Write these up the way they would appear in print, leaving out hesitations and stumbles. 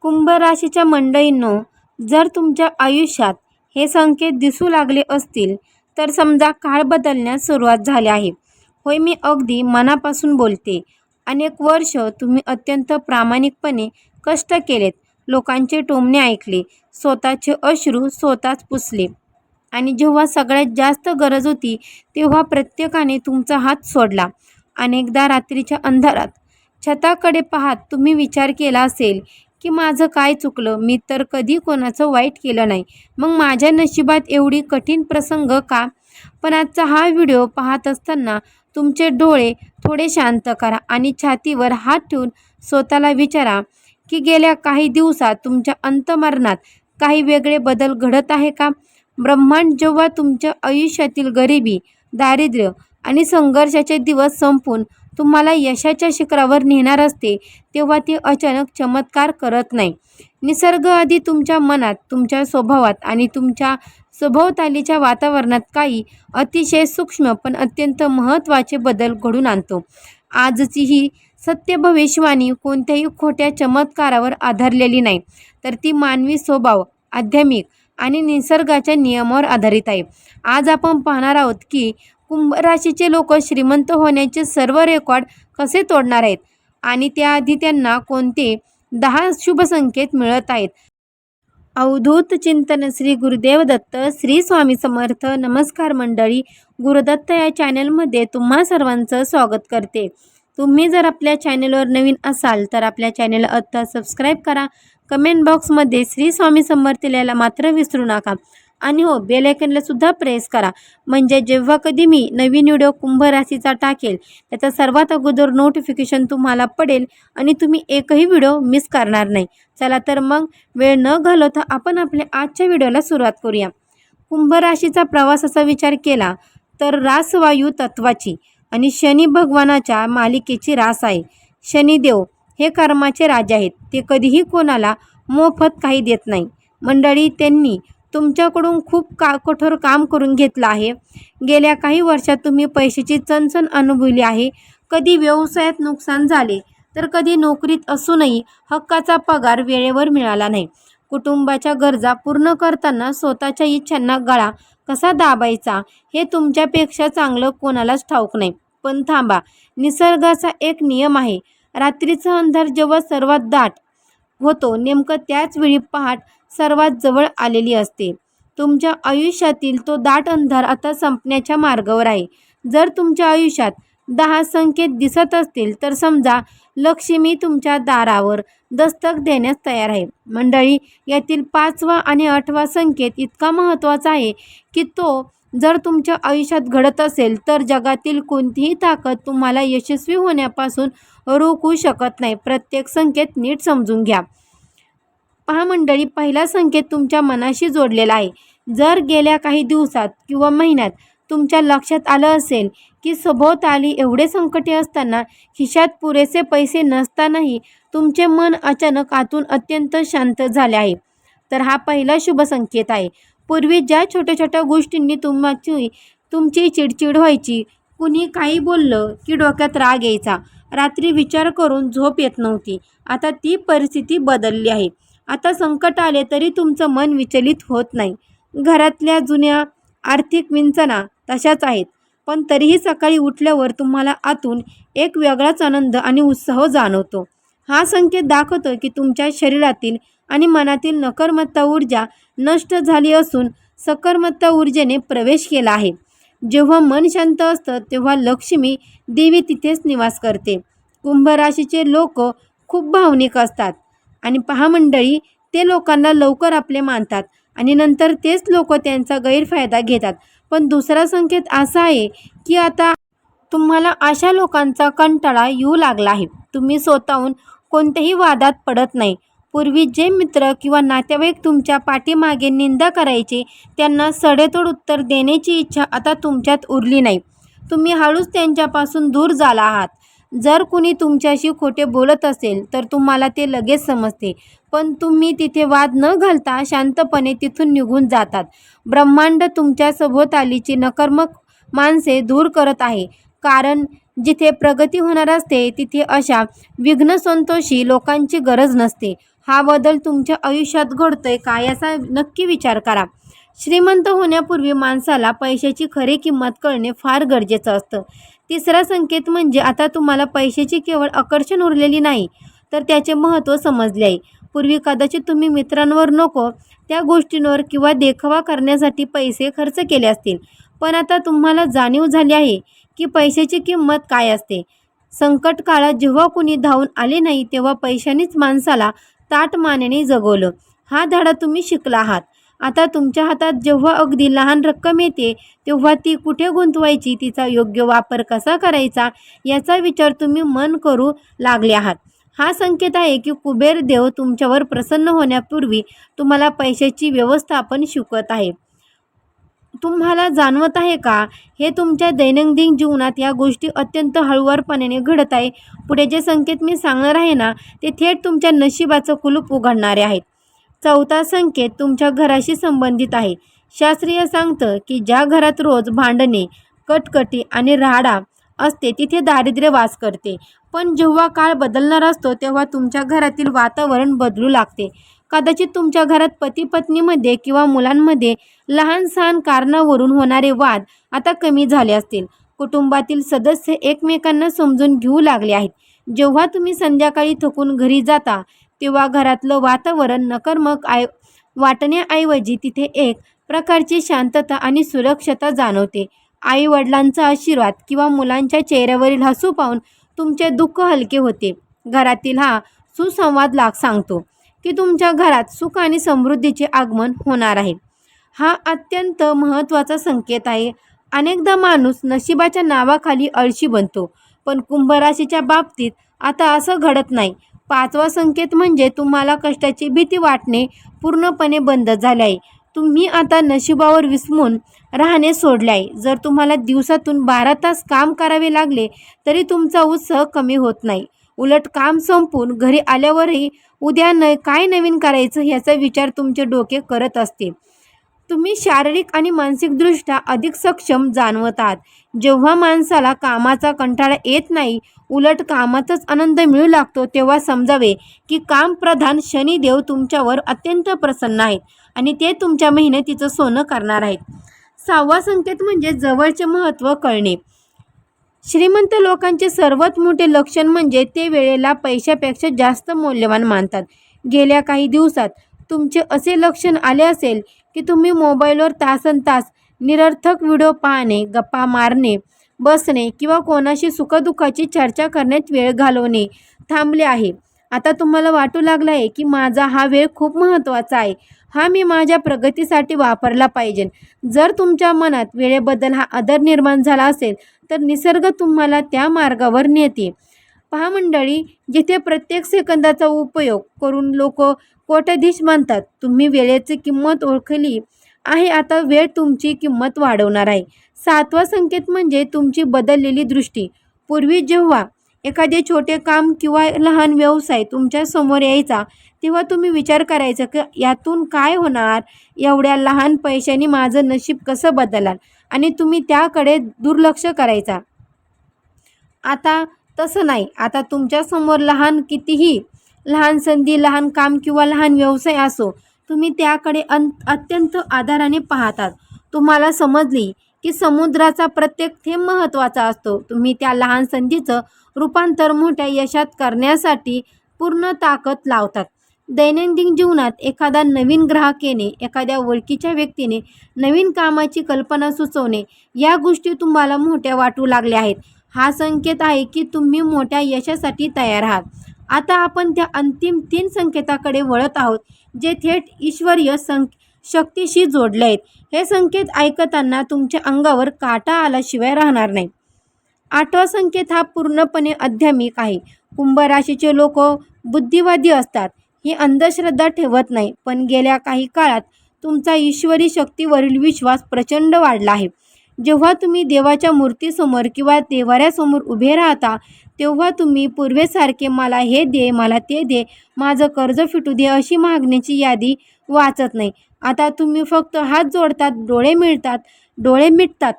कुंभ राशीच्या मंडळींनो, जर तुमच्या आयुष्यात हे संकेत दिसू लागले असतील तर समजा काळ बदलण्यास सुरुवात झाली आहे. होय, मी अगदी मनापासून बोलते. अनेक वर्ष तुम्ही अत्यंत प्रामाणिकपणे कष्ट केलेत, लोकांचे टोमणे ऐकले, स्वतःचे अश्रू स्वतःच पुसले आणि जेव्हा सगळ्यात जास्त गरज होती तेव्हा प्रत्येकाने तुमचा हात सोडला. अनेकदा रात्रीच्या अंधारात छताकडे पाहत तुम्ही विचार केला असेल की माझं काय चुकलं, मी तर कधी कोणाचं वाईट केलं नाही, मग माझ्या नशिबात एवढी कठीण प्रसंग का? पण आजचा हा व्हिडिओ पाहत असताना तुमचे डोळे थोडे शांत करा आणि छातीवर हात ठेवून स्वतःला विचारा की गेल्या काही दिवसात तुमच्या अंतःमरणात काही वेगळे बदल घडत आहे का? ब्रह्मांड जेव्हा तुमच्या आयुष्यातील गरिबी, दारिद्र्य आणि संघर्षाचे दिवस संपून तुम्हाला यशाच्या शिखरावर नेणार असते तेव्हा ते अचानक चमत्कार करत नाही. निसर्ग आधी तुमच्या मनात, तुमच्या स्वभावात आणि तुमच्या सभोवतालीच्या वातावरणात काही अतिशय सूक्ष्म पण अत्यंत महत्त्वाचे बदल घडून आणतो. आजची ही सत्य भविष्यवाणी कोणत्याही खोट्या चमत्कारावर आधारलेली नाही, तर ती मानवी स्वभाव, आध्यात्मिक आणि निसर्गाच्या नियमावर आधारित आहे. आज आपण पाहणार आहोत की कुंभ राशीचे लोक श्रीमंत होण्याचे सर्व रेकॉर्ड कसे तोडणार आहेत आणि त्याआधी त्यांना कोणते 10 शुभ संकेत मिळत आहेत. अवधूत चिंतन श्री गुरुदेव दत्त, श्री स्वामी समर्थ. नमस्कार मंडळी, गुरुदत्त या चॅनलमध्ये तुम्हा सर्वांचं स्वागत करते. तुम्ही जर आपल्या चॅनलवर नवीन असाल तर आपल्या चॅनलला आत्ता सबस्क्राईब करा. कमेंट बॉक्समध्ये श्री स्वामी समर्थ लिहायला मात्र विसरू नका आणि हो, बेल आयकॉनला सुद्धा प्रेस करा, म्हणजे जेव्हा कधी मी नवीन व्हिडिओ कुंभ राशीचा टाकेल त्याचा सर्वात अगोदर नोटिफिकेशन तुम्हाला पडेल आणि तुम्ही एकही व्हिडिओ मिस करणार नाही. चला तर मग वेळ न घालवता आपण आपल्या आजच्या व्हिडिओला सुरुवात करूया. कुंभ राशीचा प्रवासाचा विचार केला तर रासवायू तत्वाची आणि शनी भगवानाच्या मालिकेची रास आहे. शनिदेव हे कर्माचे राजे आहेत. ते कधीही कोणाला मोफत काही देत नाही. मंडळी, त्यांनी तुमच्याकडून खूप कठोर काम करून घेतलं आहे. गेल्या काही वर्षात तुम्ही पैशाची चणचण अनुभवली आहे. कधी व्यवसायात नुकसान झाले तर कधी नोकरीत असूनही हक्काचा पगार वेळेवर मिळाला नाही. कुटुंबाच्या गरजा पूर्ण करताना स्वतःच्या इच्छांना गळा कसा दाबायचा हे तुमच्यापेक्षा चांगलं कोणालाच ठाऊक नाही. पण थांबा, निसर्गाचा एक नियम आहे. रात्रीचा अंधार जेव्हा सर्वात दाट होतो नेमकं त्याच वेळी पहाट सर्वात जवळ आलेली असते. तुमच्या आयुष्यातील तो दाट अंधार आता संपण्याच्या मार्गावर आहे. जर तुमच्या आयुष्यात 10 संकेत दिसत असतील तर समजा लक्ष्मी तुमच्या दारावर दस्तक देण्यास तयार आहे. मंडळी, यातील 5वा आणि 8वा संकेत इतका महत्त्वाचा आहे की तो जर तुमच्या आयुष्यात घडत असेल तर जगातील कोणतीही ताकद तुम्हाला यशस्वी होण्यापासून रोखू शकत नाही. प्रत्येक संकेत नीट समजून घ्या. पहा मंडळी, पहिला संकेत तुमच्या मनाशी जोडलेला आहे. जर गेल्या काही दिवसात किंवा महिन्यात तुमच्या लक्षात आलं असेल की सभोवताली एवढे संकटे असताना, खिशात पुरेसे पैसे नसतानाही तुमचे मन अचानक आतून अत्यंत शांत झाले आहे, तर हा पहिला शुभ संकेत आहे. पूर्वी ज्या छोट्या छोट्या गोष्टींनी तुमची चिडचिड व्हायची, कुणी काही बोललं की डोक्यात राग यायचा, रात्री विचार करून झोप येत नव्हती, आता ती परिस्थिती बदलली आहे. आता संकट आले तरी तुमचं मन विचलित होत नाही. घरातल्या जुन्या आर्थिक विंचना तशाच आहेत, पण तरीही सकाळी उठल्यावर तुम्हाला आतून एक वेगळाच आनंद आणि उत्साह जाणवतो. हा संकेत दाखवतो की तुमच्या शरीरातील आणि मनातील नकारात्मक ऊर्जा नष्ट झाली असून सकारात्मक ऊर्जेने प्रवेश केला आहे. जेव्हा मन शांत असतं तेव्हा लक्ष्मी देवी तिथेच निवास करते. कुंभ राशीचे लोक खूप भावनिक असतात आणि पहा मंडळी, ते लोकांना लवकर आपले मानतात आणि नंतर तेच लोक त्यांचा गैरफायदा घेतात. पण दुसरा संकेत असा आहे की आता तुम्हाला अशा लोकांचा कंटाळा येऊ लागला आहे. तुम्ही स्वतःहून कोणत्याही वादात पडत नाही. पूर्वी जे मित्र किंवा नातेवाईक तुमच्या पाठीमागे निंदा करायचे त्यांना सडेतोड उत्तर देण्याची इच्छा आता तुमच्यात उरली नाही. तुम्ही हळूच त्यांच्यापासून दूर झाला आहात. जर कुणी तुमच्याशी खोटे बोलत असेल तर तुम्हाला ते लगेच समजते, पण तुम्ही तिथे वाद न घालता शांतपणे तिथून निघून जातात. ब्रह्मांड तुमच्या सभोवतालीची नकारात्मक माणसे दूर करत आहे, कारण जिथे प्रगती होणार असते तिथे अशा विघ्नसंतोषी लोकांची गरज नसते. हा बदल तुमच्या आयुष्यात घडतोय का याचा नक्की विचार करा. श्रीमंत होण्यापूर्वी माणसाला पैशाची खरी किंमत कळणे फार गरजेचं असतं. तिसरा संकेत म्हणजे आता तुम्हाला पैशाची केवळ आकर्षण उरलेली नाही, तर त्याचे महत्त्व समजले आहे. पूर्वी कदाचित तुम्ही मित्रांवर नको त्या गोष्टींवर किंवा देखावा करण्यासाठी पैसे खर्च केले असतील, पण आता तुम्हाला जाणीव झाली आहे की पैशाची किंमत काय असते. संकट काळात जेव्हा कुणी धावून आले नाही, तेव्हा पैशानेच माणसाला ताठ मानेने जगवलं. हा धडा तुम्ही शिकला आहात. आता तुमच्या हातात जेव्हा अगदी लहान रक्कम येते, तेव्हा ती कुठे गुंतवायची, तिचा योग्य वापर कसा करायचा याचा विचार तुम्ही मन करू लागले आहात. हा संकेत आहे की कुबेर देव तुमच्यावर प्रसन्न होण्यापूर्वी तुम्हाला पैशाची व्यवस्थापन शिकवत आहे. तुम्हाला जाणवत आहे का, हे तुमच्या दैनंदिन जीवनात या गोष्टी अत्यंत हळुवारपणाने घडत आहे. पुढे जे संकेत मी सांगणार आहे ना, ते थेट तुमच्या नशिबाचं कुलूप उघडणारे आहेत. चौथा संकेत तुमच्या घराशी संबंधित आहे. शास्त्रीय सांगतं की ज्या घरात रोज भांडणे, कटकटी आणि राहाडा असते, तिथे दारिद्र्य वास करते. पण जेव्हा काळ बदलणार असतो, तेव्हा तुमच्या घरातील वातावरण बदलू लागते. कदाचित तुमच्या घरात पती-पत्नीमध्ये किंवा मुलांमध्ये लहान-सहान कारणावरून होणारे वाद आता कमी झाले असतील. कुटुंबातील सदस्य एकमेकांना समजून घेऊ लागले आहेत. जेव्हा तुम्ही संध्याकाळी थकून घरी जाता, तेव्हा घरातलं वातावरण नकारात्मक वाटण्याऐवजी तिथे एक प्रकारची शांतता आणि सुरक्षता जाणवते. आई-वडिलांचा आशीर्वाद किंवा मुलांच्या चेहऱ्यावरील हसू पाहून तुमचे दुःख हलके होते. घरातील हा सुसंवाद सांगतो की तुमच्या घरात सुख आणि समृद्धीचे आगमन होणार आहे. हा अत्यंत महत्त्वाचा संकेत आहे. अनेकदा माणूस नशिबाच्या नावाखाली आळशी बनतो, पण कुंभ राशीच्या बाबतीत आता असं घडत नाही. पाचवा संकेत म्हणजे तुम्हाला कष्टाची भीती वाटणे पूर्णपणे बंद झाले आहे. तुम्ही आता नशिबावर विसरून राहणे सोडले आहे. जर तुम्हाला दिवसातून 12 तास काम करावे लागले, तरी तुमचा उत्साह कमी होत नाही. उलट काम संपून घरी आल्यावरही उद्या काय नवीन करायचं याचा विचार तुमचे डोके करत असते. तुम्ही शारीरिक आणि मानसिकदृष्ट्या अधिक सक्षम जाणवत आहात. जेव्हा माणसाला कामाचा कंटाळा येत नाही, उलट कामातच आनंद मिळू लागतो, तेव्हा समजावे की कामप्रधान शनिदेव तुमच्यावर अत्यंत प्रसन्न आहेत आणि ते तुमच्या मेहनतीचं सोनं करणार आहेत. सहावा संकेत म्हणजे जवळचे महत्त्व कळणे. श्रीमंत लोकांचे सर्वात मोठे लक्षण म्हणजे ते वेळेला पैशापेक्षा जास्त मौल्यवान मानतात. गेल्या काही दिवसात तुमचे असे लक्षण आले असेल की तुम्ही मोबाईलवर तासनतास निरर्थक व्हिडिओ पाहणे, गप्पा मारणे, बसणे किंवा कोणाशी सुखदुःखाची चर्चा करण्यात वेळ घालवणे थांबले आहे. आता तुम्हाला वाटू लागला आहे की माझा हा वेळ खूप महत्त्वाचा आहे, हा मी माझ्या प्रगतीसाठी वापरला पाहिजे. जर तुमच्या मनात वेळेबद्दल हा आदर निर्माण झाला असेल, तर निसर्ग तुम्हाला त्या मार्गावर नेते. पहा मंडळी, जिथे प्रत्येक सेकंदाचा उपयोग करून लोक कोट्याधीश बनतात, तुम्ही वेळेची किंमत ओळखली आहे. आता वेळ तुमची किंमत वाढवणार आहे. सातवा संकेत म्हणजे तुमची बदललेली दृष्टी. पूर्वी जेव्हा एखादे छोटे काम किंवा लहान व्यवसाय तुमच्या समोर यायचा, तेव्हा तुम्ही विचार करायचा की यातून काय होणार, एवढ्या लहान पैशाने माझं नशीब कसं बदलणार, आणि तुम्ही त्याकडे दुर्लक्ष करायचा. आता तसं नाही. आता तुमच्यासमोर कितीही लहान संधी, लहान काम किंवा लहान व्यवसाय असो, तुम्ही त्याकडे अत्यंत आदराने पाहतात. तुम्हाला समजली की समुद्राचा प्रत्येक थेंब महत्त्वाचा असतो. तुम्ही त्या लहान संधीचं रूपांतर मोठ्या यशात करण्यासाठी पूर्ण ताकद लावतात. दैनंदिन जीवनात एखादा नवीन ग्राहक येणे, एखाद्या ओळखीच्या व्यक्तीने नवीन कामाची कल्पना सुचवणे, या गोष्टी तुम्हाला मोठ्या वाटू लागल्या आहेत. हा संकेत आहे की तुम्ही मोठ्या यशासाठी तयार आहात. आता आपण त्या अंतिम 3 संकेताकडे वळत आहोत, जे थेट ईश्वरीय शक्तीशी जोडले आहेत. हे संकेत ऐकताना तुमच्या अंगावर काटा आल्याशिवाय राहणार नाही. 8वा संकेत हा पूर्णपणे आध्यात्मिक आहे. कुंभ राशीचे लोक बुद्धिवादी असतात, ही अंधश्रद्धा ठेवत नाही, पण गेल्या काही काळात तुमचा ईश्वरी शक्तीवरील विश्वास प्रचंड वाढला आहे. जेव्हा तुम्ही देवाच्या मूर्तीसमोर किंवा देवाऱ्यासमोर उभे राहता, तेव्हा तुम्ही पूर्वेसारखे मला हे दे, मला ते दे, माझं कर्ज फिटू दे अशी मागण्याची यादी वाचत नाही. आता तुम्ही फक्त हात जोडतात, डोळे मिटतात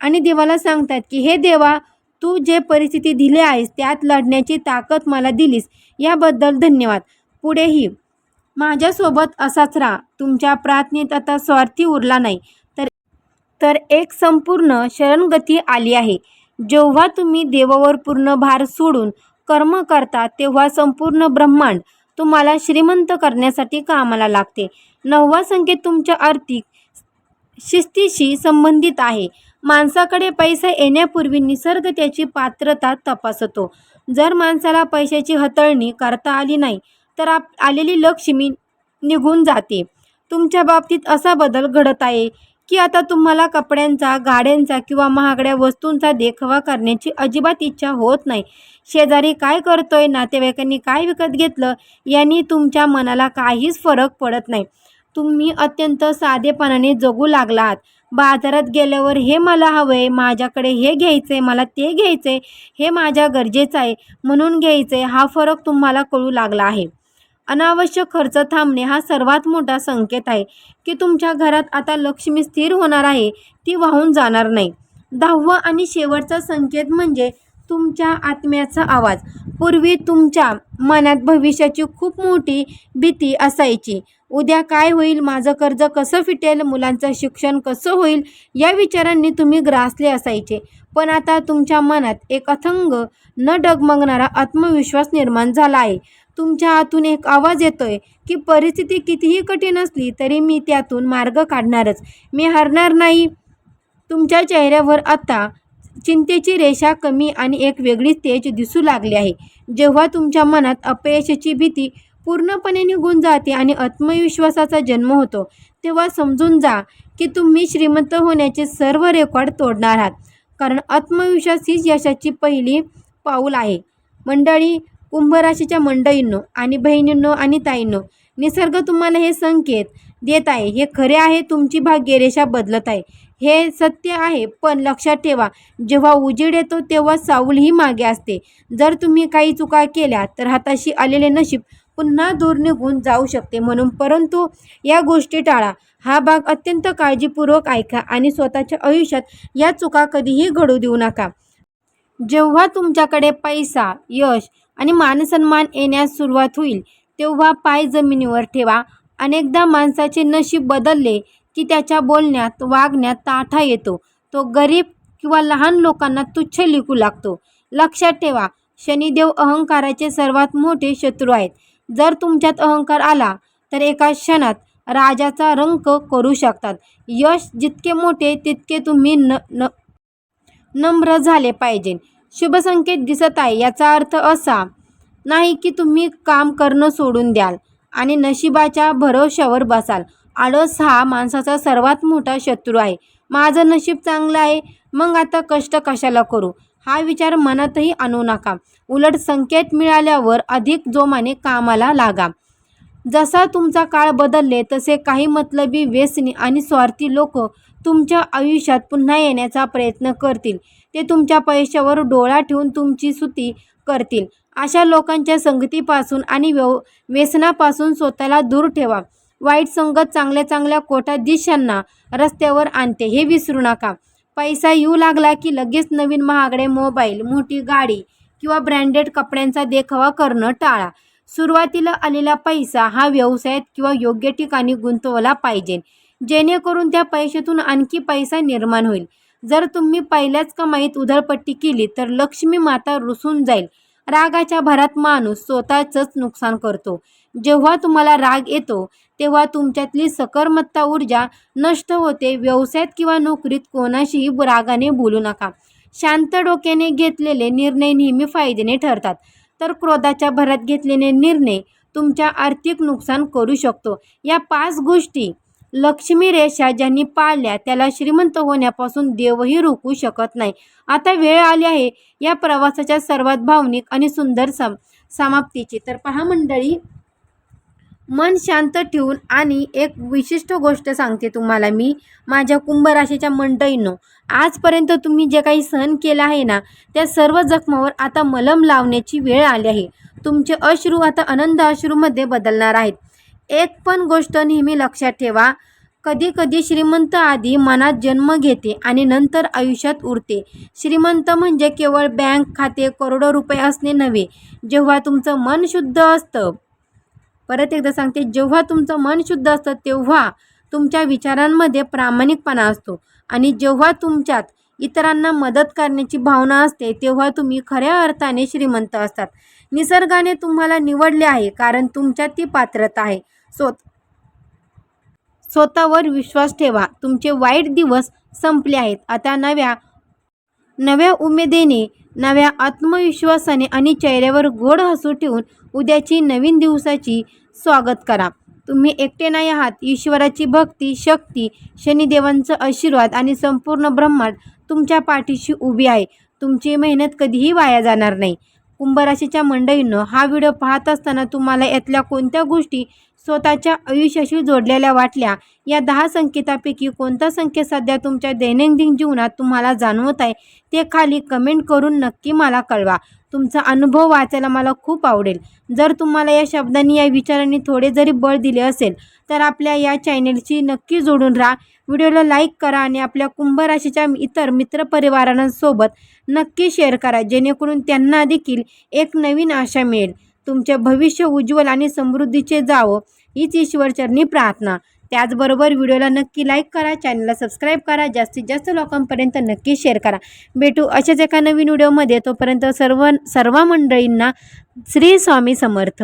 आणि देवाला सांगतात की हे देवा, तू जे परिस्थिती दिली आहेस त्यात लढण्याची ताकद मला दिलीस, याबद्दल धन्यवाद. पुढेही माझ्यासोबत असाच राहा. तुमच्या प्रार्थनेत आता स्वार्थी उरला नाही तर एक संपूर्ण शरणगती आली आहे. जेव्हा तुम्ही देवावर पूर्ण भार सोडून कर्म करता तेव्हा संपूर्ण ब्रह्मांड तुम्हाला श्रीमंत करण्यासाठी कामाला लागते. 9वा संकेत तुमच्या आर्थिक शिस्तीशी संबंधित आहे. माणसाकडे पैसा येण्यापूर्वी निसर्ग त्याची पात्रता तपासतो. जर माणसाला पैशाची हाताळणी करता आली नाही तर आलेली लक्ष्मी निघून जाते. तुमच्या बाबतीत असा बदल घडत आहे की आता तुम्हाला कपड्यांचा, गाड्यांचा किंवा महागड्या वस्तूंचा देखावा करण्याची अजिबात इच्छा होत नाही. शेजारी काय करतोय, नातेवाईकांनी काय विकत घेतलं यांनी तुमच्या मनाला काहीच फरक पडत नाही. तुम्ही अत्यंत साधेपणाने जगू लागलात. बाजारात गेल्यावर हे मला हवंय, माझ्याकडे हे घ्यायचंय, मला ते घ्यायचंय, हे माझ्या गरजेचं आहे म्हणून घ्यायचंय, हा फरक तुम्हाला कळू लागला आहे. अनावश्यक खर्च थांबणे हा सर्वात मोठा संकेत आहे की तुमच्या घरात आता लक्ष्मी स्थिर होणार आहे, ती वाहून जाणार नाही. 10वा आणि शेवटचा संकेत म्हणजे तुमच्या आत्म्याचा आवाज. पूर्वी तुमच्या मनात भविष्याची खूप मोठी भीती असायची. उद्या काय होईल, माझं कर्ज कसं फिटेल, मुलांचं शिक्षण कसं होईल या विचारांनी तुम्ही ग्रासले असायचे. पण आता तुमच्या मनात एक अथंग न डगमगणारा आत्मविश्वास निर्माण झाला आहे. तुमच्या आतून एक आवाज येतोय की परिस्थिती कितीही कठीण असली तरी मी त्यातून मार्ग काढणारच, मी हरणार नाही. तुमच्या चेहऱ्यावर आता चिंतेची रेषा कमी आणि एक वेगळी तेज दिसू लागली आहे. जेव्हा तुमच्या मनात अपयशाची भीती पूर्णपणे निघून जाते आणि आत्मविश्वासाचा जन्म होतो तेव्हा समजून जा की तुम्ही श्रीमंत होण्याचे सर्व रेकॉर्ड तोडणार आहात. कारण आत्मविश्वास हीच यशाची पहिली पाऊल आहे. मंडळी, कुंभ राशीच्या मंडळींनो आणि बहिणींनो आणि ताईंनो, निसर्ग तुम्हाला हे संकेत देत आहे. हे खरे आहे, तुमची भाग्यरेषा बदलत आहे, हे सत्य आहे. पण लक्षात ठेवा, जेव्हा उजेड येतो तेव्हा सावलीही मागे असते. जर तुम्ही काही चुका केल्या तर हाताशी आलेले नशीब पुन्हा दूर निघून जाऊ शकते. परंतु या गोष्टी टाळा. हा भाग अत्यंत काळजीपूर्वक ऐका आणि स्वतःच्या आयुष्यात या चुका कधीही घडू देऊ नका. जेव्हा तुमच्याकडे पैसा, यश आणि मानसन्मान येण्यास सुरुवात होईल तेव्हा पाय जमिनीवर ठेवा. अनेकदा माणसाचे नशीब बदलले की त्याच्या बोलण्यात, वागण्यात ताठा येतो. तो गरीब किंवा लहान लोकांना तुच्छ लेखू लागतो. लक्षात ठेवा, शनिदेव अहंकाराचे सर्वात मोठे शत्रू आहेत. जर तुमच्यात अहंकार आला तर एका क्षणात राजाचा रंक करू शकतात. यश जितके मोठे तितके तुम्ही नम्र झाले पाहिजे. शुभ संकेत दिसत आहे, याचा अर्थ असा नाही की तुम्ही काम करणं सोडून द्याल आणि नशिबाच्या भरोश्यावर बसाल. आळस हा माणसाचा सर्वात मोठा शत्रू आहे. माझं नशीब चांगलं आहे, मग आता कष्ट कशाला करू, हा विचार मनातही आणू नका. उलट संकेत मिळाल्यावर अधिक जोमाने कामाला लागा. जसा तुमचा काळ बदलले तसे काही मतलबी, व्यसनी आणि स्वार्थी लोक तुमच्या आयुष्यात पुन्हा येण्याचा प्रयत्न करतील. ते तुमच्या पैशावर डोळा ठेवून तुमची स्तुती करतील. अशा लोकांच्या संगतीपासून आणि व्यसनापासून स्वतःला दूर ठेवा. वाईट संगत चांगल्या कोट्याधीशांना रस्त्यावर आणते, हे विसरू नका. पैसा येऊ लागला की लगेच नवीन महागडे मोबाईल, मोठी गाडी किंवा ब्रँडेड कपड्यांचा देखावा करणं टाळा. सुरुवातीला आलेला पैसा हा व्यवसायात किंवा योग्य ठिकाणी गुंतवला पाहिजे, जेणेकरून त्या पैशातून आणखी पैसा निर्माण होईल. जर तुम्ही पहिल्याच कमाईत उधळपट्टी केली तर लक्ष्मी माता रुसून जाईल. रागाच्या भरात माणूस स्वतःचंच नुकसान करतो. जेव्हा तुम्हाला राग येतो तेव्हा तुमच्यातली सकारात्मक ऊर्जा नष्ट होते. व्यवसायात किंवा नोकरीत कोणाशीही रागाने बोलू नका. शांत डोक्याने घेतलेले निर्णय नेहमी फायद्याने ठरतात, तर क्रोधाच्या भरात घेतलेले निर्णय तुमच्या आर्थिक नुकसान करू शकतो. या 5 गोष्टी लक्ष्मी रेषा ज्यांनी पाळल्या त्याला श्रीमंत होण्यापासून देवही रोखू शकत नाही. आता वेळ आली आहे या प्रवासाच्या सर्वात भावनिक आणि सुंदर समाप्तीची. तर पहा मंडळी, मन शांत ठेवून आणि एक विशिष्ट गोष्ट सांगते तुम्हाला मी, माझ्या कुंभ राशीच्या मंडळींनो, आजपर्यंत तुम्ही जे काही सहन केलं आहे ना, त्या सर्व जखमावर आता मलम लावण्याची वेळ आली आहे. तुमचे अश्रू आता आनंद अश्रूमध्ये बदलणार आहेत. एक पण गोष्ट नेहमी लक्षात ठेवा, कधी कधी श्रीमंत आधी मनात जन्म घेते आणि नंतर आयुष्यात उरते. श्रीमंत म्हणजे केवळ बँक खाते, करोडो रुपये असणे नव्हे. जेव्हा तुमचं मन शुद्ध असतं परत एकदा सांगते, जेव्हा तुमचं मन शुद्ध असतं तेव्हा तुमच्या विचारांमध्ये प्रामाणिकपणा असतो आणि जेव्हा तुमच्यात इतरांना मदत करण्याची भावना असते तेव्हा तुम्ही खऱ्या अर्थाने श्रीमंत असतात. निसर्गाने तुम्हाला निवडले आहे कारण तुमच्यात ती पात्रता आहे. स्वतःवर विश्वास ठेवा. तुमचे वाईट दिवस संपले आहेत. आता नव्या उमेदीने, नव्या आत्मविश्वासाने आणि चेहऱ्यावर गोड हसू ठेवून उद्याची नवीन दिवसाची स्वागत करा. तुम्ही एकटे नाही आहात. ईश्वराची भक्ती, शक्ती, शनिदेवांचा आशीर्वाद आणि संपूर्ण ब्रह्मांड तुमच्या पाठीशी उभी आहे. तुमची मेहनत कधीही वाया जाणार नाही. कुंभ राशीच्या मंडळींनो, हा व्हिडिओ पाहत असताना तुम्हाला यातल्या कोणत्या गोष्टी स्वतःच्या आयुष्याशी जोडलेल्या वाटल्या? या 10 संकेतापैकी कोणता संकेत सध्या तुमच्या दैनंदिन जीवनात तुम्हाला जाणवत आहे ते खाली कमेंट करून नक्की मला कळवा. तुमचा अनुभव वाचायला मला खूप आवडेल. जर तुम्हाला या शब्दांनी, या विचारांनी थोडे जरी बळ दिले असेल तर आपल्या या चॅनेलशी नक्की जोडून राहा. व्हिडिओला लाईक करा आणि आपल्या कुंभ राशीच्या इतर मित्रपरिवारांसोबत नक्की शेअर करा, जेणेकरून त्यांना देखील एक नवीन आशा मिळेल. तुमचे भविष्य उज्ज्वल आणि समृद्धीचे जावो हीच ईश्वरचरणी प्रार्थना. त्याचबरोबर व्हिडिओला नक्की लाईक करा, चॅनलला सबस्क्राईब करा, जास्तीत जास्त लोकांपर्यंत नक्की शेअर करा. भेटू अशाच एका नवीन व्हिडिओमध्ये. तोपर्यंत सर्व मंडळींना श्री स्वामी समर्थ.